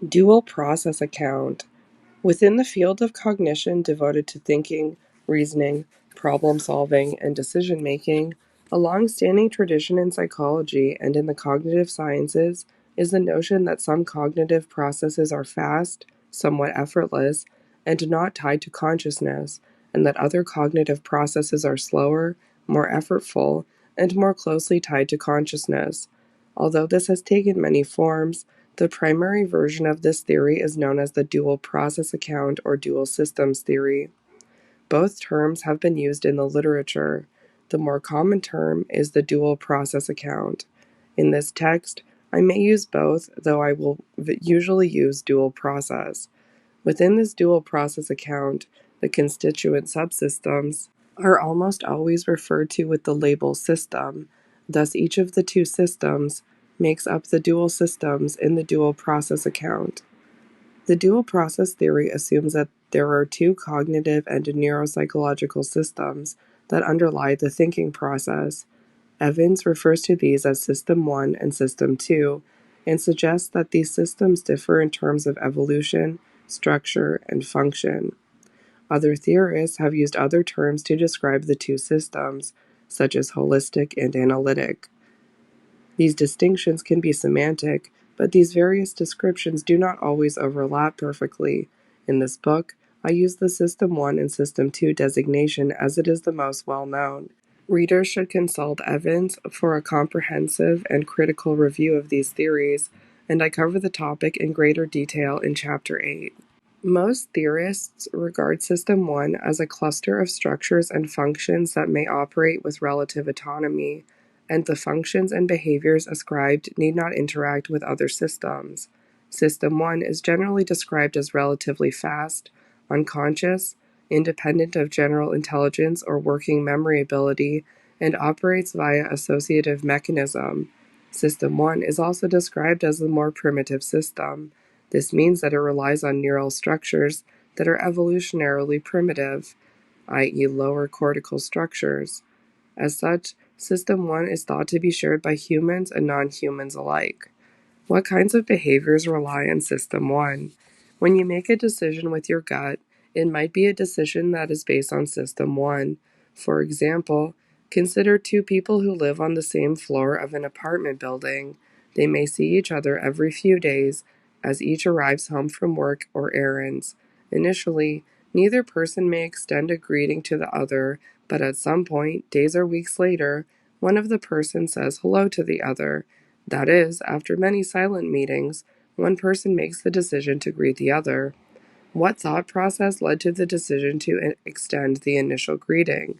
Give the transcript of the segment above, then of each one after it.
Dual process account. Within the field of cognition devoted to thinking, reasoning, problem solving, and decision making, a long-standing tradition in psychology and in the cognitive sciences is the notion that some cognitive processes are fast, somewhat effortless, and not tied to consciousness, and that other cognitive processes are slower, more effortful, and more closely tied to consciousness. Although this has taken many forms, the primary version of this theory is known as the dual process account or dual systems theory. Both terms have been used in the literature. The more common term is the dual process account. In this text, I may use both, though I will usually use dual process. Within this dual process account, the constituent subsystems are almost always referred to with the label system. Thus, each of the two systems makes up the dual systems in the dual process account. The dual process theory assumes that there are two cognitive and neuropsychological systems that underlie the thinking process. Evans refers to these as System 1 and System 2 and suggests that these systems differ in terms of evolution, structure, and function. Other theorists have used other terms to describe the two systems, such as holistic and analytic. These distinctions can be semantic, but these various descriptions do not always overlap perfectly. In this book, I use the System 1 and System 2 designation as it is the most well known. Readers should consult Evans for a comprehensive and critical review of these theories, and I cover the topic in greater detail in Chapter 8. Most theorists regard System 1 as a cluster of structures and functions that may operate with relative autonomy, and the functions and behaviors ascribed need not interact with other systems. System 1 is generally described as relatively fast, unconscious, independent of general intelligence or working memory ability, and operates via associative mechanism. System 1 is also described as the more primitive system. This means that it relies on neural structures that are evolutionarily primitive, i.e., lower cortical structures. As such, System 1 is thought to be shared by humans and non-humans alike. What kinds of behaviors rely on System 1? When you make a decision with your gut, it might be a decision that is based on System 1. For example, consider two people who live on the same floor of an apartment building. They may see each other every few days as each arrives home from work or errands. Initially, neither person may extend a greeting to the other, but at some point, days or weeks later, one of the persons says hello to the other. That is, after many silent meetings, one person makes the decision to greet the other. What thought process led to the decision to extend the initial greeting?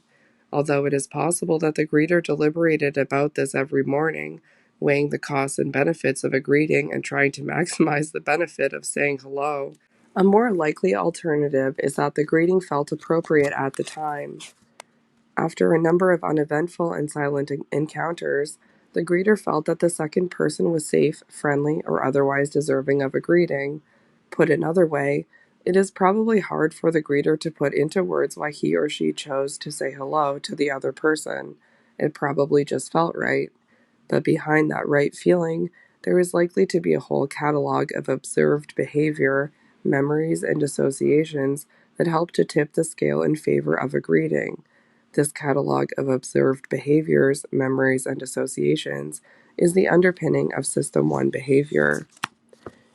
Although it is possible that the greeter deliberated about this every morning, weighing the costs and benefits of a greeting and trying to maximize the benefit of saying hello, a more likely alternative is that the greeting felt appropriate at the time. After a number of uneventful and silent encounters, the greeter felt that the second person was safe, friendly, or otherwise deserving of a greeting. Put another way, it is probably hard for the greeter to put into words why he or she chose to say hello to the other person. It probably just felt right. But behind that right feeling, there is likely to be a whole catalog of observed behavior, memories, and associations that help to tip the scale in favor of a greeting. This catalog of observed behaviors, memories, and associations is the underpinning of System 1 behavior.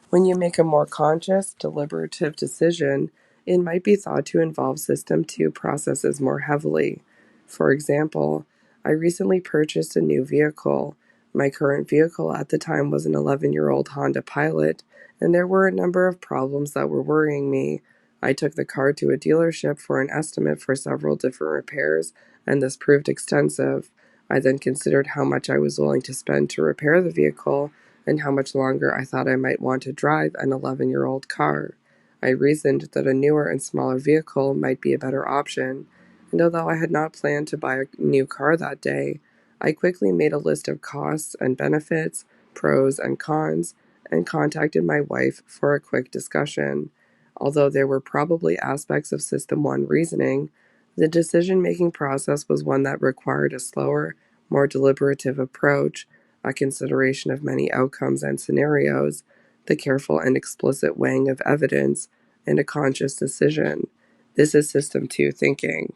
When you make a more conscious, deliberative decision, it might be thought to involve System 2 processes more heavily. For example, I recently purchased a new vehicle. My current vehicle at the time was an 11-year-old Honda Pilot, and there were a number of problems that were worrying me. I took the car to a dealership for an estimate for several different repairs, and this proved extensive. I then considered how much I was willing to spend to repair the vehicle and how much longer I thought I might want to drive an 11-year-old car. I reasoned that a newer and smaller vehicle might be a better option, and although I had not planned to buy a new car that day, I quickly made a list of costs and benefits, pros and cons, and contacted my wife for a quick discussion. Although there were probably aspects of System 1 reasoning, the decision-making process was one that required a slower, more deliberative approach, a consideration of many outcomes and scenarios, the careful and explicit weighing of evidence, and a conscious decision. This is System 2 thinking.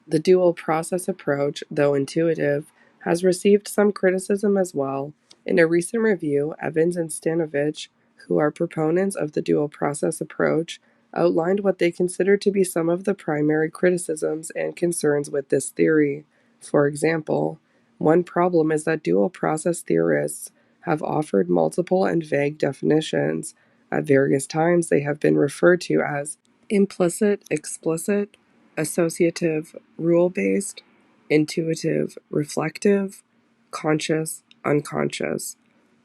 The dual process approach, though intuitive, has received some criticism as well. In a recent review, Evans and Stanovich, who are proponents of the dual process approach, outlined what they consider to be some of the primary criticisms and concerns with this theory. For example, one problem is that dual process theorists have offered multiple and vague definitions. At various times, they have been referred to as implicit, explicit, associative, rule-based, intuitive, reflective, conscious, unconscious.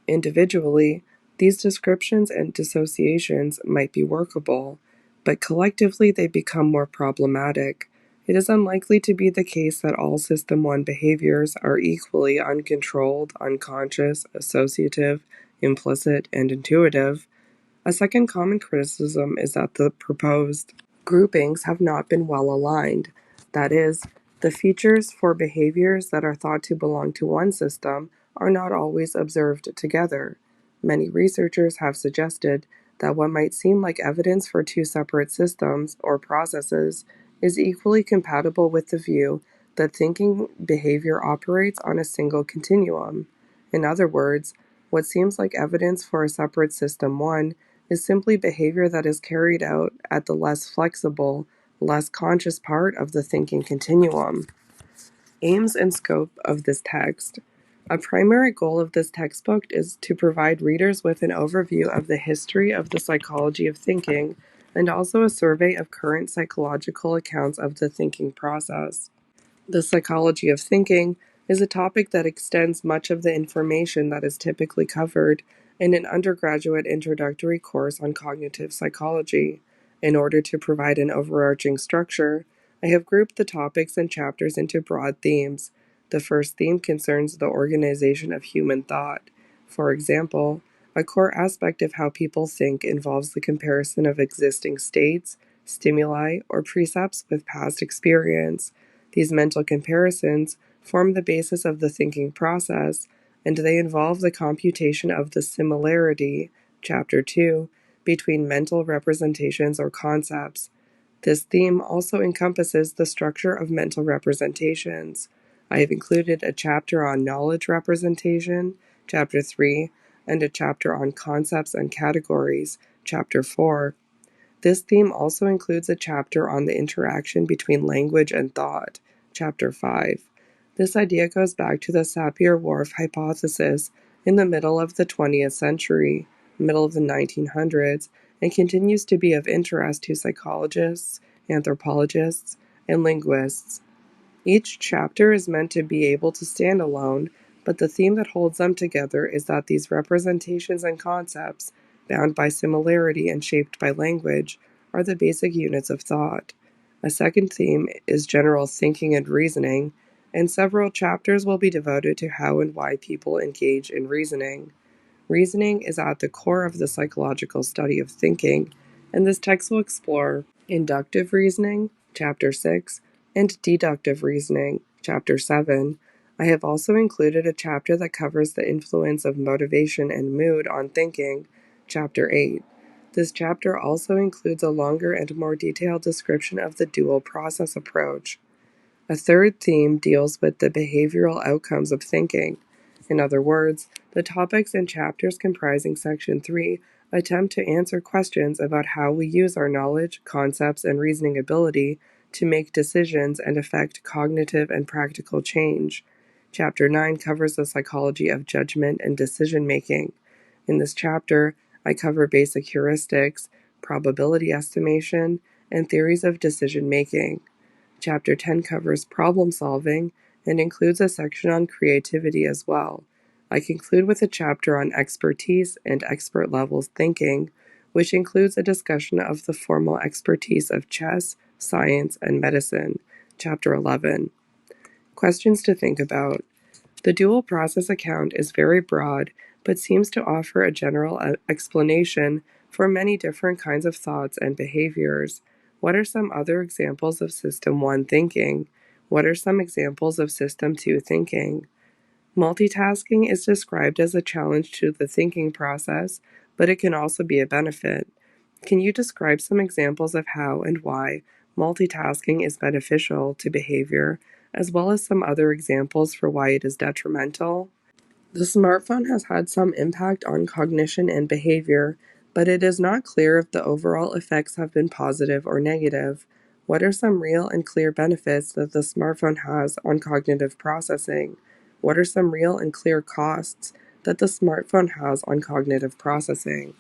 Individually, these descriptions and dissociations might be workable, but collectively they become more problematic. It is unlikely to be the case that all System 1 behaviors are equally uncontrolled, unconscious, associative, implicit, and intuitive. A second common criticism is that the proposed groupings have not been well aligned. That is, the features for behaviors that are thought to belong to one system are not always observed together. Many researchers have suggested that what might seem like evidence for two separate systems or processes is equally compatible with the view that thinking behavior operates on a single continuum. In other words, what seems like evidence for a separate System 1 is simply behavior that is carried out at the less flexible, less conscious part of the thinking continuum. Aims and scope of this text. A primary goal of this textbook is to provide readers with an overview of the history of the psychology of thinking and also a survey of current psychological accounts of the thinking process. The psychology of thinking is a topic that extends much of the information that is typically covered in an undergraduate introductory course on cognitive psychology. In order to provide an overarching structure, I have grouped the topics and chapters into broad themes. The first theme concerns the organization of human thought. For example, a core aspect of how people think involves the comparison of existing states, stimuli, or precepts with past experience. These mental comparisons form the basis of the thinking process, and they involve the computation of the similarity, Chapter 2, between mental representations or concepts. This theme also encompasses the structure of mental representations. I have included a chapter on knowledge representation, Chapter 3, and a chapter on concepts and categories, Chapter 4. This theme also includes a chapter on the interaction between language and thought, Chapter 5. This idea goes back to the Sapir-Whorf hypothesis in the middle of the 20th century, middle of the 1900s, and continues to be of interest to psychologists, anthropologists, and linguists. Each chapter is meant to be able to stand alone, but the theme that holds them together is that these representations and concepts, bound by similarity and shaped by language, are the basic units of thought. A second theme is general thinking and reasoning, and several chapters will be devoted to how and why people engage in reasoning. Reasoning is at the core of the psychological study of thinking, and this text will explore inductive reasoning, Chapter 6, and deductive reasoning, Chapter 7. I have also included a chapter that covers the influence of motivation and mood on thinking, Chapter 8. This chapter also includes a longer and more detailed description of the dual process approach. A third theme deals with the behavioral outcomes of thinking. In other words, the topics and chapters comprising Section 3 attempt to answer questions about how we use our knowledge, concepts, and reasoning ability to make decisions and affect cognitive and practical change. Chapter 9 covers the psychology of judgment and decision-making. In this chapter, I cover basic heuristics, probability estimation, and theories of decision-making. Chapter 10 covers problem solving and includes a section on creativity as well. I conclude with a chapter on expertise and expert levels thinking, which includes a discussion of the formal expertise of chess, science, and medicine, Chapter 11. Questions to think about. The dual process account is very broad, but seems to offer a general explanation for many different kinds of thoughts and behaviors. What are some other examples of System 1 thinking? What are some examples of System 2 thinking? Multitasking is described as a challenge to the thinking process but it can also be a benefit. Can you describe some examples of how and why multitasking is beneficial to behavior, as well as some other examples for why it is detrimental? The smartphone has had some impact on cognition and behavior, but it is not clear if the overall effects have been positive or negative. What are some real and clear benefits that the smartphone has on cognitive processing? What are some real and clear costs that the smartphone has on cognitive processing?